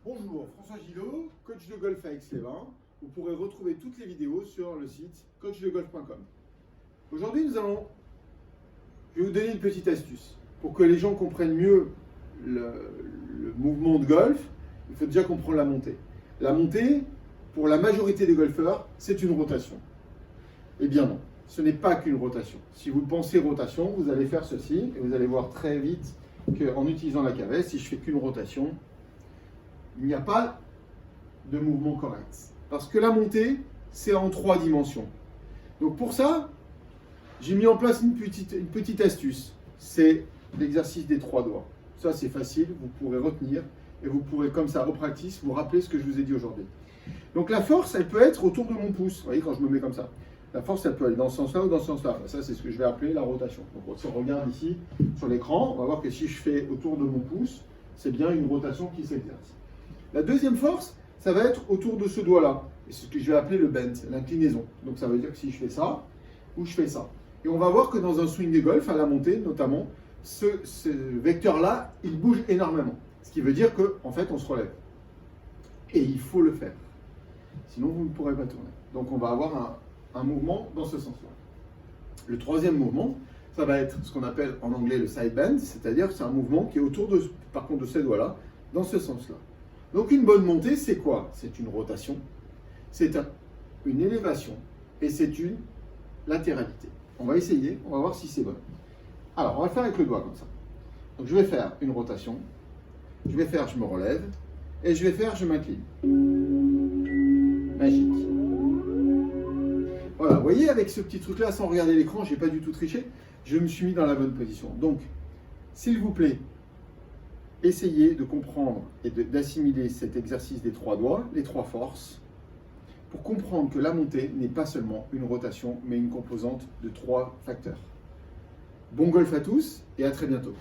Bonjour, François Gillot, coach de golf à Aix-les-Bains. Vous pourrez retrouver toutes les vidéos sur le site coachdegolf.com. Aujourd'hui, je vais vous donner une petite astuce. Pour que les gens comprennent mieux le mouvement de golf, il faut déjà comprendre la montée. La montée, pour la majorité des golfeurs, c'est une rotation. Eh bien non, ce n'est pas qu'une rotation. Si vous pensez rotation, vous allez faire ceci et vous allez voir très vite qu'en utilisant la cavesse, si je fais qu'une rotation, il n'y a pas de mouvement correct. Parce que la montée, c'est en 3 dimensions. Donc pour ça, j'ai mis en place une petite astuce. C'est l'exercice des 3 doigts. Ça, c'est facile, vous pourrez retenir et vous pourrez, comme ça, au practice, vous rappeler ce que je vous ai dit aujourd'hui. Donc la force, elle peut être autour de mon pouce. Vous voyez, quand je me mets comme ça. La force, elle peut aller dans ce sens-là ou dans ce sens-là. Ça, c'est ce que je vais appeler la rotation. Donc si on regarde ici sur l'écran, on va voir que si je fais autour de mon pouce, c'est bien une rotation qui s'exerce. La deuxième force, ça va être autour de ce doigt-là. C'est ce que je vais appeler le bend, l'inclinaison. Donc ça veut dire que si je fais ça, ou je fais ça. Et on va voir que dans un swing de golf, à la montée notamment, ce vecteur-là, il bouge énormément. Ce qui veut dire qu'en fait, on se relève. Et il faut le faire. Sinon, vous ne pourrez pas tourner. Donc on va avoir un mouvement dans ce sens-là. Le troisième mouvement, ça va être ce qu'on appelle en anglais le side bend, c'est-à-dire que c'est un mouvement qui est autour par contre de ces doigts-là, dans ce sens-là. Donc une bonne montée, c'est quoi? C'est une rotation, c'est une élévation et c'est une latéralité. On va essayer, on va voir si c'est bon. Alors, on va le faire avec le doigt comme ça. Donc je vais faire une rotation, je vais faire je me relève et je vais faire je m'incline. Magique. Voilà, vous voyez, avec ce petit truc-là, sans regarder l'écran, je n'ai pas du tout triché, je me suis mis dans la bonne position. Donc, s'il vous plaît, essayez de comprendre et d'assimiler cet exercice des 3 doigts, les 3 forces, pour comprendre que la montée n'est pas seulement une rotation, mais une composante de 3 facteurs. Bon golf à tous et à très bientôt.